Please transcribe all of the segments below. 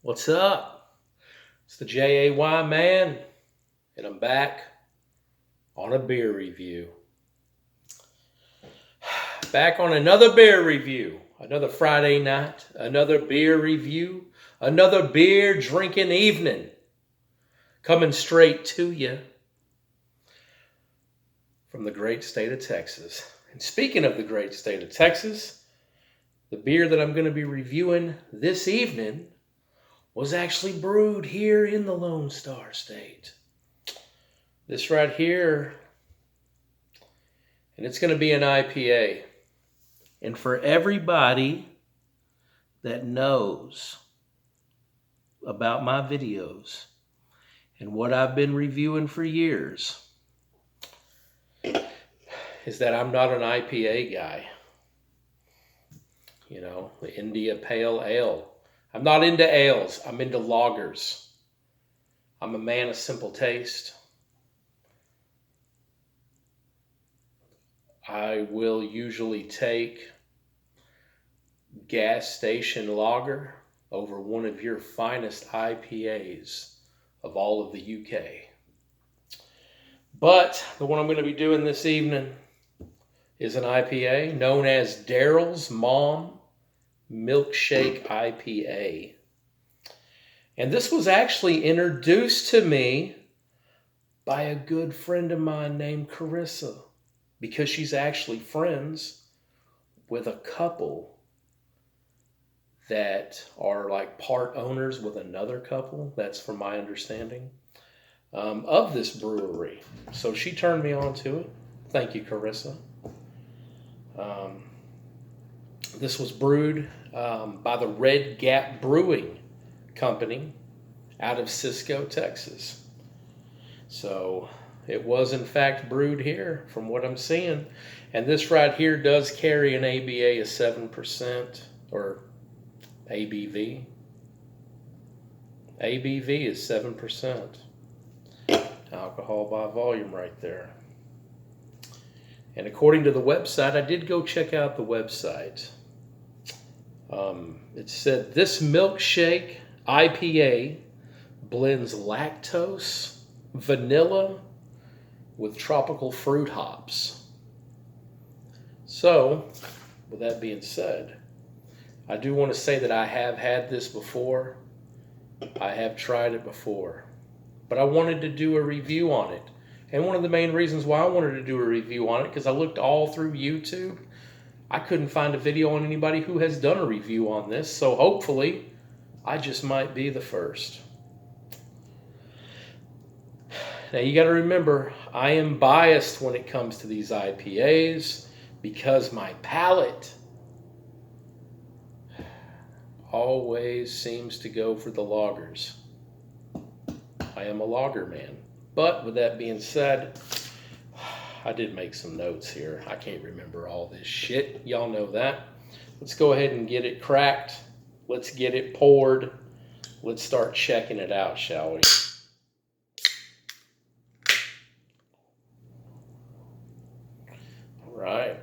What's up? It's the JAY man, and I'm back on a beer review. Back on another beer review. Another Friday night, another beer review, another beer drinking evening. Coming straight to you from the great state of Texas. And speaking of the great state of Texas, the beer that I'm going to be reviewing this evening was actually brewed here in the Lone Star State. This right here, and it's going to be an IPA. And for everybody that knows about my videos and what I've been reviewing for years, is that I'm not an IPA guy. You know, the India Pale Ale. I'm not into ales. I'm into lagers. I'm a man of simple taste. I will usually take gas station lager over one of your finest IPAs of all of the UK. But the one I'm going to be doing this evening is an IPA known as Daryls Mom Milkshake IPA. And this was actually introduced to me by a good friend of mine named Carissa, because she's actually friends with a couple that are like part owners with another couple. That's from my understanding of this brewery. So she turned me on to it. Thank you, Carissa. This was brewed by the Red Gap Brewing Company out of Cisco, Texas. So it was in fact brewed here from what I'm seeing. And this right here does carry an ABA of 7%, or ABV. ABV is 7%. Alcohol by volume right there. And according to the website, I did go check out the website. It said this milkshake IPA blends lactose, vanilla with tropical fruit hops. So, with that being said, I do want to say that I have had this before. I have tried it before. But I wanted to do a review on it. And one of the main reasons why I wanted to do a review on it, because I looked all through YouTube. I couldn't find a video on anybody who has done a review on this. So hopefully, I just might be the first. Now you got to remember, I am biased when it comes to these IPAs because my palate always seems to go for the lagers. I am a lager man. But with that being said, I did make some notes here. I can't remember all this shit. Y'all know that. Let's go ahead and get it cracked. Let's get it poured. Let's start checking it out, shall we? All right.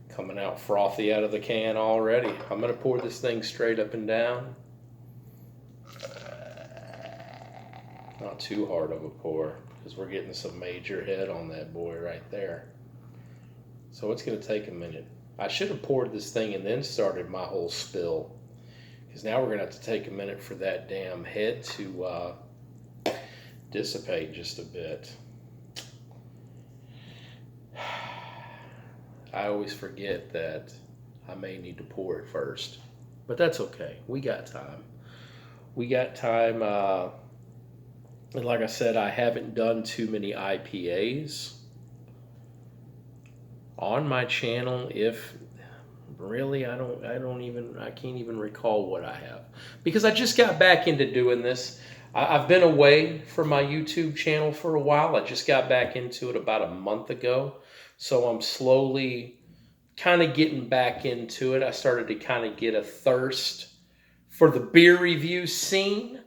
Coming out frothy out of the can already. I'm going to pour this thing straight up and down. Not too hard of a pour, because we're getting some major head on that boy right there. So it's going to take a minute. I should have poured this thing and then started my whole spill, because now we're going to have to take a minute for that damn head to dissipate just a bit. I always forget that I may need to pour it first, but that's okay. We got time. We got time. And like I said, I haven't done too many IPAs on my channel. If really, I can't even recall what I have, because I just got back into doing this. I've been away from my YouTube channel for a while. I just got back into it about a month ago. So I'm slowly kind of getting back into it. I started to kind of get a thirst for the beer review scene.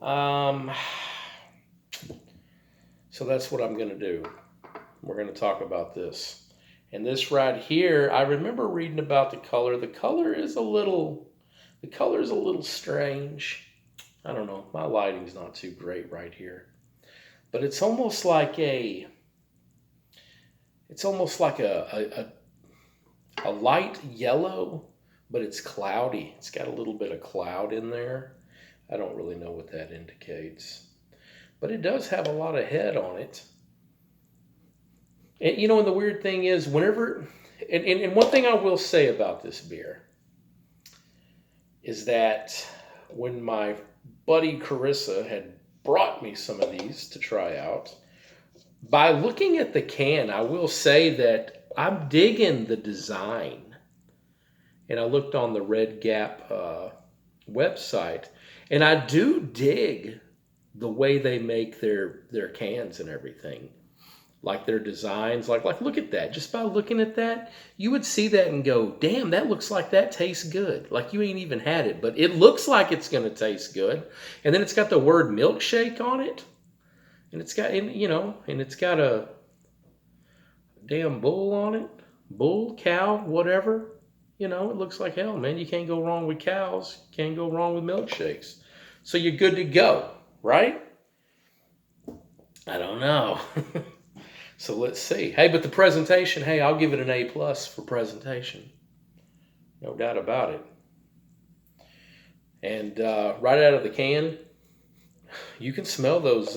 So that's what I'm going to do. We're going to talk about this. And this right here, I remember reading about the color. The color is a little The color's a little strange. I don't know. My lighting's not too great right here. But it's almost like a light yellow, but it's cloudy. It's got a little bit of cloud in there. I don't really know what that indicates. But it does have a lot of head on it. And and the weird thing is, and one thing I will say about this beer is that when my buddy Carissa had brought me some of these to try out, by looking at the can, I will say that I'm digging the design. And I looked on the Red Gap website, and I do dig the way they make their cans and everything. Like their designs, like look at that. Just by looking at that, you would see that and go, damn, that looks like that tastes good. Like you ain't even had it, but it looks like it's gonna taste good. And then it's got the word milkshake on it. And it's got a damn bull on it. Bull, cow, whatever. It looks like hell, man. You can't go wrong with cows. You can't go wrong with milkshakes. So you're good to go, right? I don't know. So let's see. Hey, but the presentation, hey, I'll give it an A+ for presentation. No doubt about it. And right out of the can, you can smell those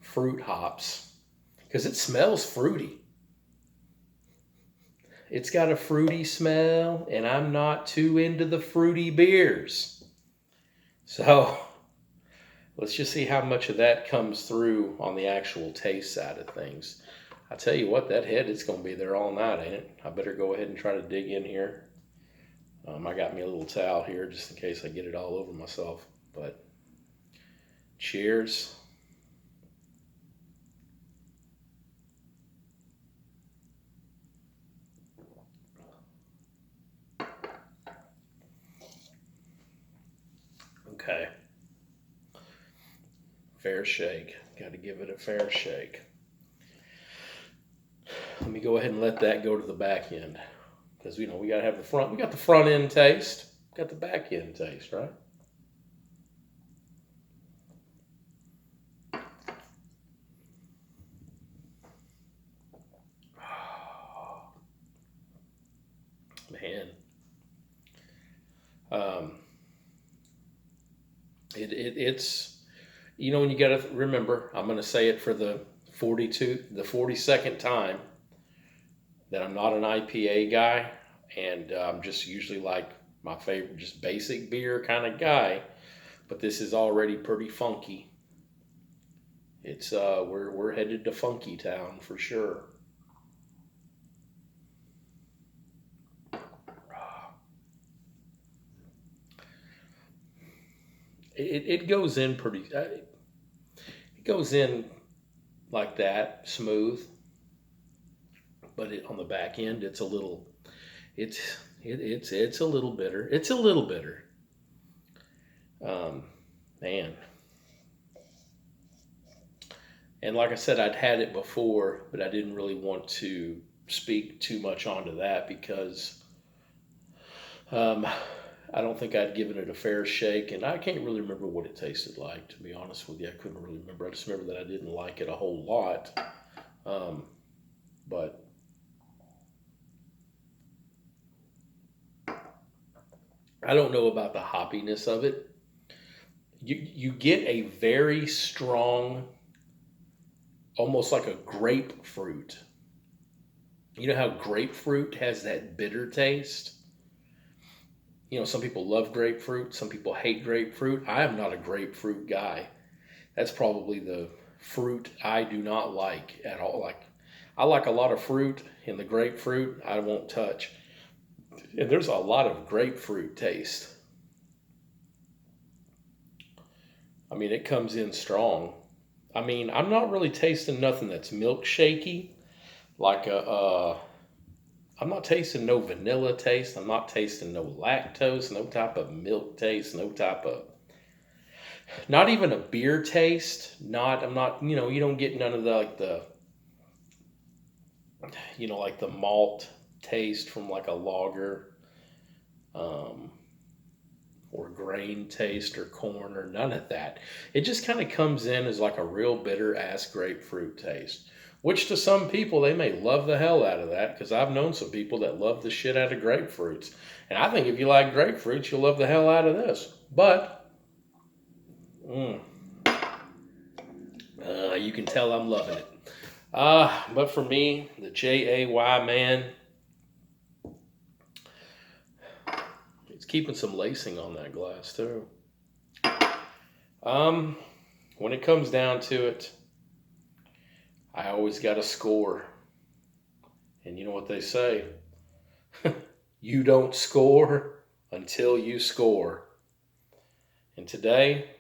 fruit hops because it smells fruity. It's got a fruity smell, and I'm not too into the fruity beers. So let's just see how much of that comes through on the actual taste side of things. I tell you what, that head, it's going to be there all night, ain't it? I better go ahead and try to dig in here. I got me a little towel here just in case I get it all over myself. But cheers. Okay. Fair shake. Got to give it a fair shake. Let me go ahead and let that go to the back end. Because, we got to have the front. We got the front end taste. Got the back end taste, right? Man. It's, when you got to remember, I'm going to say it for the 42nd time, that I'm not an IPA guy, and I'm just usually like my favorite, just basic beer kind of guy. But this is already pretty funky. It's we're headed to Funky Town for sure. It goes in pretty. It goes in like that, smooth. But on the back end, it's a little. It's a little bitter. It's a little bitter. Man. And like I said, I'd had it before, but I didn't really want to speak too much onto that because I don't think I'd given it a fair shake, and I can't really remember what it tasted like, to be honest with you. I couldn't really remember. I just remember that I didn't like it a whole lot. But I don't know about the hoppiness of it. You get a very strong, almost like a grapefruit. You know how grapefruit has that bitter taste? Some people love grapefruit. Some people hate grapefruit. I am not a grapefruit guy. That's probably the fruit I do not like at all. I like a lot of fruit, and the grapefruit I won't touch. And there's a lot of grapefruit taste. I mean, it comes in strong. I mean, I'm not really tasting nothing that's milkshakey, like I'm not tasting no vanilla taste. I'm not tasting no lactose, no type of milk taste, no type of, not even a beer taste. I'm not, you don't get none of like the malt taste from like a lager. grain taste or corn or none of that. It just kind of comes in as like a real bitter ass grapefruit taste. Which to some people, they may love the hell out of that, because I've known some people that love the shit out of grapefruits. And I think if you like grapefruits, you'll love the hell out of this. But, you can tell I'm loving it. But for me, the J-A-Y, man, it's keeping some lacing on that glass too. When it comes down to it, I always got a score. And you know what they say? You don't score until you score. And today,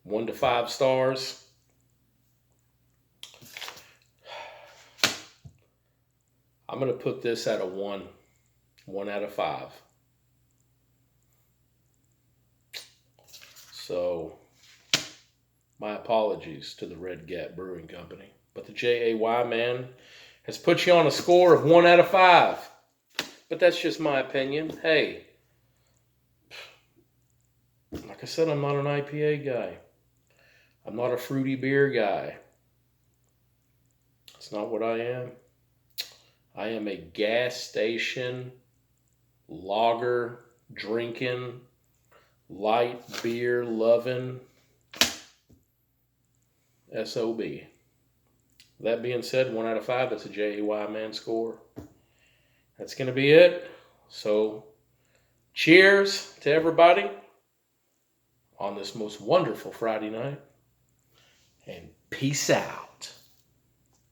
1 to 5 stars. I'm going to put this at a 1. 1 out of 5. So, my apologies to the Red Gap Brewing Company. But the J-A-Y, man, has put you on a score of 1 out of 5. But that's just my opinion. Hey, like I said, I'm not an IPA guy. I'm not a fruity beer guy. That's not what I am. I am a gas station, lager, drinking, light beer loving SOB. That being said, 1 out of 5, that's a J-A-Y man score. That's going to be it. So, cheers to everybody on this most wonderful Friday night. And peace out.